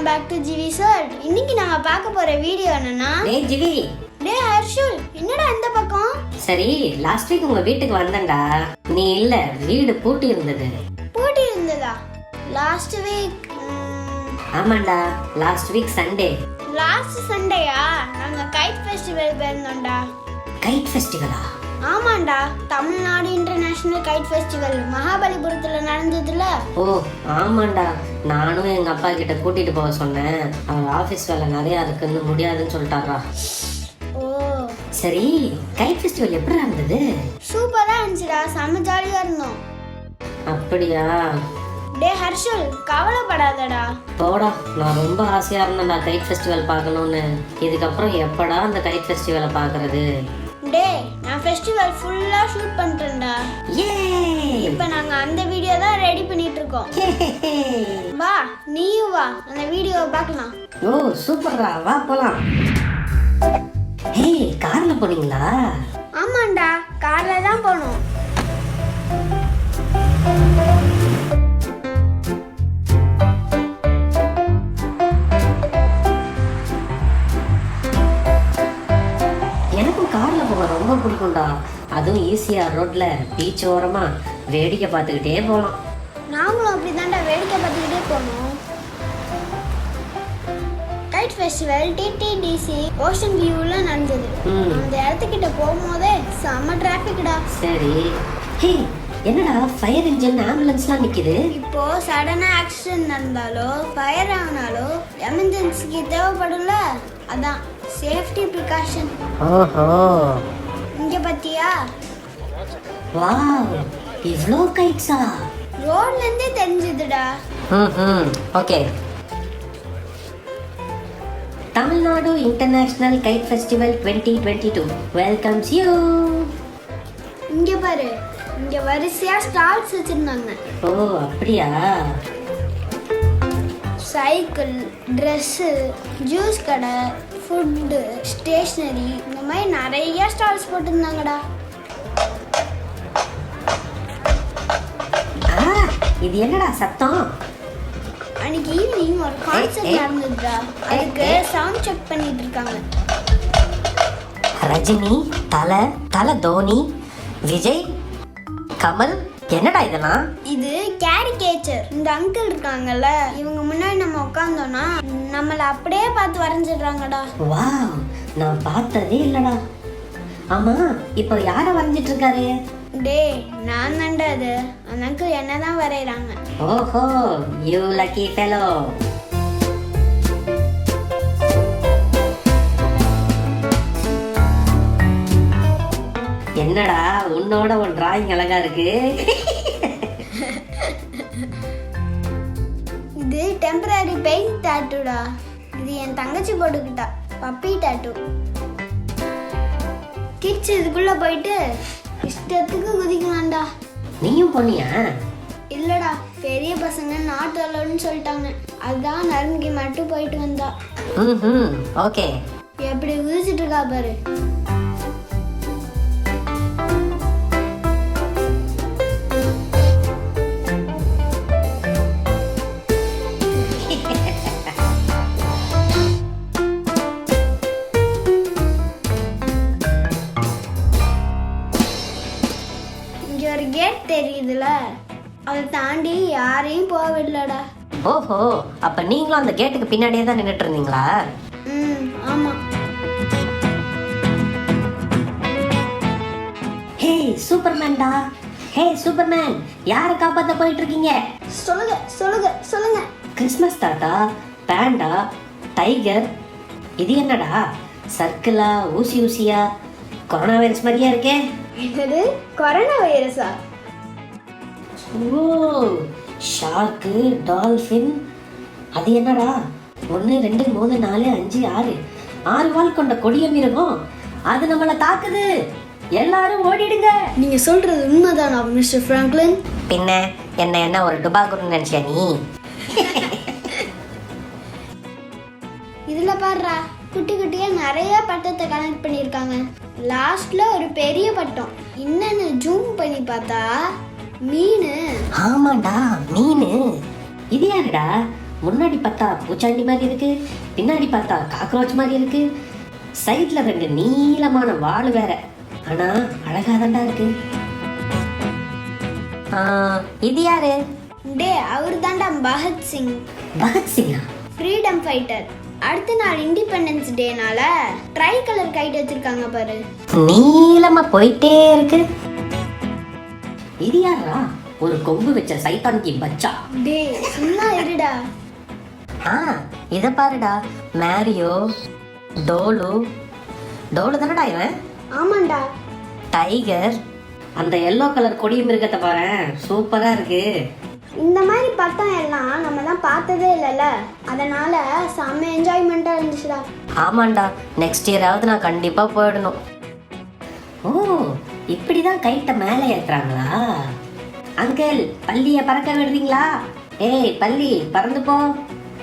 Welcome back to GV's world. இன்னைக்கு நாம பார்க்க போற வீடியோ என்னன்னா, டேய் ஜிவி, டேய் ஹர்ஷுல், என்னடா இந்த பக்கம்? சரி, லாஸ்ட் வீக் உங்க வீட்டுக்கு வந்தேன்டா. நீ இல்ல, வீடு பூட்டி இருந்தது. பூட்டி இருந்ததா? Last week? ஆமாண்டா, லாஸ்ட் வீக் சண்டே. லாஸ்ட் சண்டேயா? நாங்க கைட் ஃபெஸ்டிவல் போயிருந்தோம்டா. கைட் ஃபெஸ்டிவலா? ஆமாண்டா, தமிழ்நாடு இன்டர்நேஷனல் கைட் ஃபெஸ்டிவல் மகாபலிபுரத்துல நடந்ததுல. ஓ ஆமாண்டா, நானும் எங்க அப்பா கிட்ட கூட்டிட்டு போக சொன்னேன். அவர் ஆபீஸ் வேலை நிறைய இருக்குன்னு முடியாதுன்னு சொல்லிட்டாரா. ஓ சரி, கைட் ஃபெஸ்டிவல் எப்படி இருந்தது? சூப்பரா இருந்துச்சுடா, செம்ம ஜாலியா இருந்தோம். அப்படியா? டேய் ஹர்ஷுல், கவலைப்படாதடா. போடா, நான் ரொம்ப ஆசையா இருந்தேன்டா கைட் ஃபெஸ்டிவல் பார்க்கணும்னு. இதுக்கப்புறம் எப்படா அந்த கைட் ஃபெஸ்டிவலை பார்க்கறது? டேய், நான் ஃபெஸ்டிவல் ஃபுல்லா ஷூட் பண்ணிட்டேன்டா. இப்போ நாங்க அந்த வீடியோ தான் ரெடி பண்ணிட்டு இருக்கோம். வா, நீயும் வா, அந்த வீடியோவை பார்க்கலாம். ஓ சூப்பர்டா, வா போலாம். ஹே, கார்ல போனீங்களா? ஆமாண்டா, கார்ல தான் போனோம். எனக்கும் கார்ல போக ரொம்ப பிடிக்கும்டா. அதுவும் ஈஸியா ரோட்ல பீச் ஓரமா வேடிக்கை பார்த்துக்கிட்டே போகலாம். நாங்களும் அப்படிதான்டா வேடிக்கை பார்த்துக்கிட்டே போனோம். கைட் ஃபெஸ்டிவல் Ttdc ஓஷன் வியூல நடந்தது. அந்த இடத்துக்கிட்ட போகும்போதே செம்ம டிராஃபிக்டா. சரி, ஹே என்னடா ஃபயர் இன்ஜின் ஆம்புலன்ஸ்லாம் நிக்குது? இப்போ சடனா ஆக்சிடென்ட் நடந்தாலோ ஃபயர் ஆனாலோ எமர்ஜென்சிக்கு தேவைப்படும்ல, அதான் சேஃப்டி ப்ரிகாஷன். ஓஹோ, இங்க பாத்தியா? வாவ், இவ்ளோ கைட்ஸா? ரோட்ல இருந்தே தெரிஞ்சதுடா. Okay. Tamil Nadu international kite festival 2022 welcomes you. இங்க பாரு, இங்க வரிசையா ஸ்டால்ஸ் வச்சிருந்தாங்க. ஓ அப்படியா? சைக்கிள், ட்ரெஸ்ஸு, ஜூஸ் கடை, ஃபுட்டு, ஸ்டேஷ்னரி, இந்த மாதிரி நிறைய ஸ்டால்ஸ் போட்டிருந்தாங்கடா. இது என்னடா சத்தம்? அன்னைக்கு ஈவினிங் ஒரு கான்சர்ட் நடந்ததுடா. அதுக்கு சவுண்ட் செக் பண்ணிட்டு இருக்காங்க. ரஜினி, தல தோனி, விஜய், கமல், என்னடா இதெல்லாம்? இது கேரிகேச்சர். இந்த அங்கிள் இருக்காங்கல்ல, இவங்க முன்னாடி நம்ம உட்கார்ந்தோம்னா நம்மள அப்படியே பார்த்து வரைஞ்சிடுறாங்கடா. வாவ், நான் பார்த்ததே இல்லடா. ஆமா, இப்போ யார வரைஞ்சிட்டு இருக்காரு? டேய், நான் தான்டா அது. அந்த அங்கிள் என்னதான் வரையறாங்க. ஓஹோ, யூ லக்கி ஃபெலோ. என்னடா உன்னோட ஒரு டிராயிங் அழகா இருக்கு. இது டெம்பரரி பெயிண்ட் டாட்டூடா. இது என் தங்கச்சி போட்டுக்கிட்டா, பப்பி டாட்டூ. கிட்ஸ் இதுக்குள்ள போயிட்டு இஷ்டத்துக்கு குதிக்கலாம்டா. நீயும் போனியா? இல்லடா, பெரிய பசங்க நாட் அலோன்னு சொல்லிட்டாங்க. அதான் நறுங்கி மட்டும் போயிட்டு வந்தா. ஓகே. எப்படி குதிச்சிட்டு இருக்கா பாரு. இங்க ஒரு கேட் தெரியுதுல, அதை தாண்டி யாரையும் போகவில்லடா. ஓஹோ, அப்ப நீங்களும் அந்த கேட்டுக்கு பின்னாடியே தான் நின்னுட்டு இருந்தீங்களா? ஆமா. ஹே சூப்பர்மேன்டா. ஹே சூப்பர்மேன், யார காப்பாத்த போயிட்டு இருக்கீங்க? சொல்லுங்க சொல்லுங்க சொல்லுங்க. கிறிஸ்மஸ் தாத்தா, பேண்டா, டைகர். இது என்னடா சர்க்கிளா, ஊசி ஊசியா? கொரோனா வைரஸ் மாதிரியா இருக்கே. என்னது கொரோனா வைரஸா? ஓ, ஷார்க்கு, டால்ஃபின். அது என்னடா 1 2 3 4 5 6 வால் கொண்ட கொடிய மிருகம். அது நம்மளை தாக்குது. எல்லாரும் ஓடிடுங்க. நீங்க சொல்றது உண்மைதானா மிஸ்டர் பிராங்க்லின்? பின்ன என்ன ஒரு டுபாகுருன்னு நினைச்சியா நீ? இதுல பாருடா, குட்டி குட்டியா நிறைய பட்டத்தை கனெக்ட் பண்ணிருக்காங்க. லாஸ்ட்ல ஒரு பெரிய பட்டம். என்னன்னு ஜூம் பண்ணி பார்த்தா மீன். ஆமாண்டா, மீன். இது யாருடா முன்னாடி பார்த்தா பூச்சாண்டி மாதிரி இருக்கு, பின்னாடி பார்த்தா காக்ரோச் மாதிரி இருக்கு, சைட்ல 2 நீளமான வால் வேற. ஆனா அழகா தாண்டா இருக்கு. இது யாரு? டே அவர் தாண்டா பகத்சிங். பகத்சிங்கா? Freedom fighter. அடுத்த நாள் இண்டிபெண்டன்ஸ் டேனால ட்ரை கலர் கைட் வச்சிருக்காங்க பாரு. நீளமா போயிட்டே இருக்கு. இது யாரா? ஒரு கொம்பு வச்ச சைத்தான் கி பச்சா. டே சும்மா இருடா. இத பாருடா, மேரியோ. டோலு தானடா இவன்? ஆமாண்டா. டைகர். அந்த எல்லோ கலர் கொடி மிருகத்தை பாரு, சூப்பரா இருக்கு. இந்த மாதிரி பட்டம் எல்லாம் நம்ம தான் பார்த்ததே இல்லைல்ல, அதனால செம்ம என்ஜாய்மெண்டா இருந்துச்சுடா. ஆமாண்டா, நெக்ஸ்ட் இயராவது நான் கண்டிப்பா போயிடணும். ஓ, இப்படிதான் கைட்ட மேலே ஏத்துறாங்களா? அங்கிள், பள்ளிய பறக்க விடுறீங்களா? ஏய் பள்ளி பறந்து போ,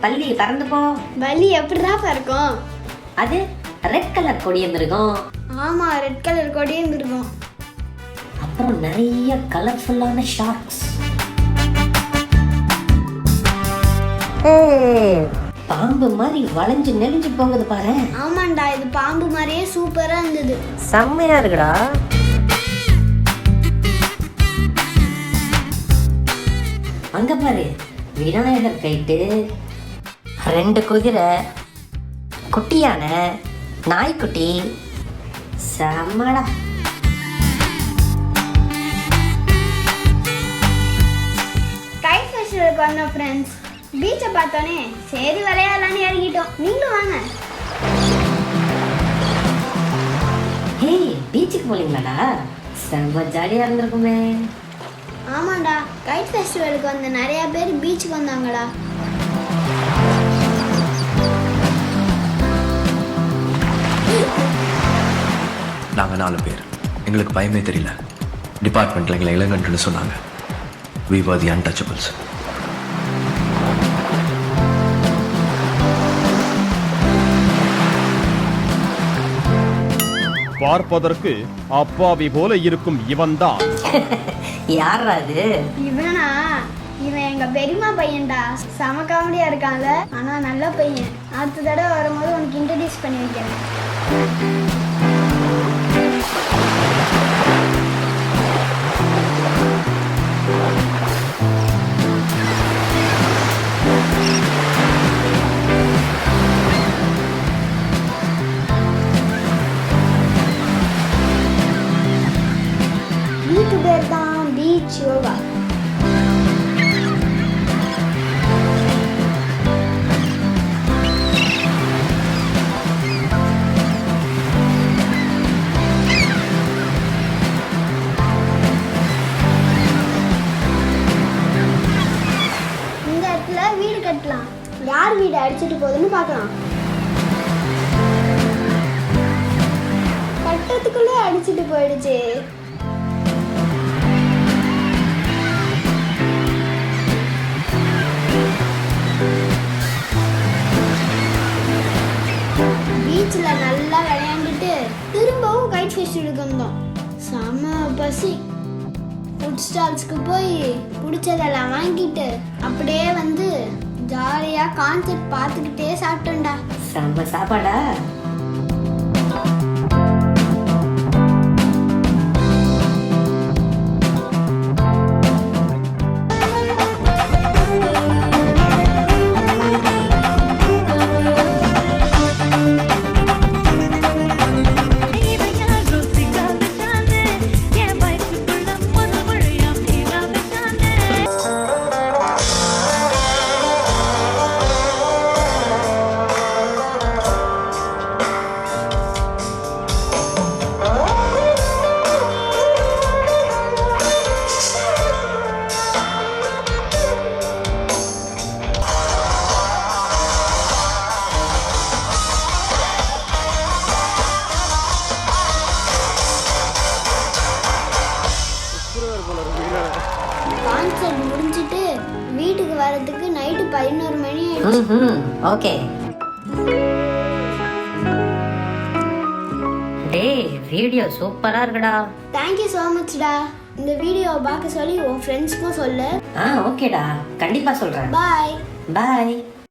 பள்ளி பறந்து போ. பள்ளி எப்படிதான் பறக்கும்? அது ரெட் கலர் கொடிய மிருகம். ஆமா, ரெட் கலர் கொடியே மிருகம். அப்புறம் நிறைய கலர்ஃபுல்லான ஷார்க்ஸ். பாம்பு மாதிரி வளைஞ்சு நெளிஞ்சு போகுது பாரு. ஆமாண்டா, இது பாம்பு மாதிரியே சூப்பரா இருந்தது. செம்மையா இருக்குடா. அங்க பாரு, விநாயகர் கைட்டு, 2 குதிரை, குட்டியான நாய்க்குட்டி. செம்மடா. கைட் ஃபெஸ்டிவலுக்கு வந்த ஃப்ரெண்ட்ஸ் பீச்சை பார்த்தோன்னே சரி விளையாடலான்னு இறங்கிட்டோம். நீங்களும் வாங்க. ஹே, பீச்சுக்கு போலீங்களாடா? செம்ம ஜாலியா இருந்திருக்குமே. ஆமாண்டா, கைட் ஃபெஸ்டிவலுக்கு வந்த நிறைய பேர் பீச்சுக்கு வந்தாங்கடா. நாங்கள் 4 பேர். எங்களுக்கு பயமே தெரியல. டிபார்ட்மெண்ட்டில் எங்களை இளங்கன்றுன்னு சொன்னாங்க. We were the untouchables. பார்ப்பதற்கு அப்பாவி போல இருக்கும் இவன்தான். யாரா அது? இவனா? இவன் எங்க பெரியம்மா பையன்டா. செம காமெடியா இருக்கான்ல, ஆனா நல்ல பையன். அடுத்த தடவை வரும்போது உனக்கு இன்ட்ரடியூஸ் பண்ணி வைக்கிறேன். இதுக்கு பேர் தான் பீச் யோகா. இந்த இடத்துல வீடு கட்டலாம். யார் வீடு அடிச்சிட்டு போகுதுன்னு பார்க்கலாம். கட்டத்துக்குள்ளே அடிச்சிட்டு போயிடுச்சு. பீச்சில் நல்லா விளையாண்டுட்டு திரும்பவும் கைட் ஃபெஸ்டிவலுக்கு வந்தோம். செம பசி. ஃபுட் ஸ்டால்ஸ்க்கு போய் பிடிச்சதெல்லாம் வாங்கிட்டு அப்படியே வந்து ஜாலியாக கான்செர்ட் பார்த்துக்கிட்டே சாப்பிட்டோம்டா. செம்ம சாப்பாடா. கான்செர்ட் முடிஞ்சிட்டு வீட்டுக்கு வரதுக்கு நைட்டு 11 மணி ஆயிடுச்சு. ஓகே. டேய், வீடியோ சூப்பரா இருக்குடா. தேங்க்யூ ஸோ மச்டா. இந்த வீடியோவை பார்க்க சொல்லி உன் ஃப்ரெண்ட்ஸ்க்கும் சொல்லு. ஓகேடா, கண்டிப்பா சொல்றேன். பாய். பாய்.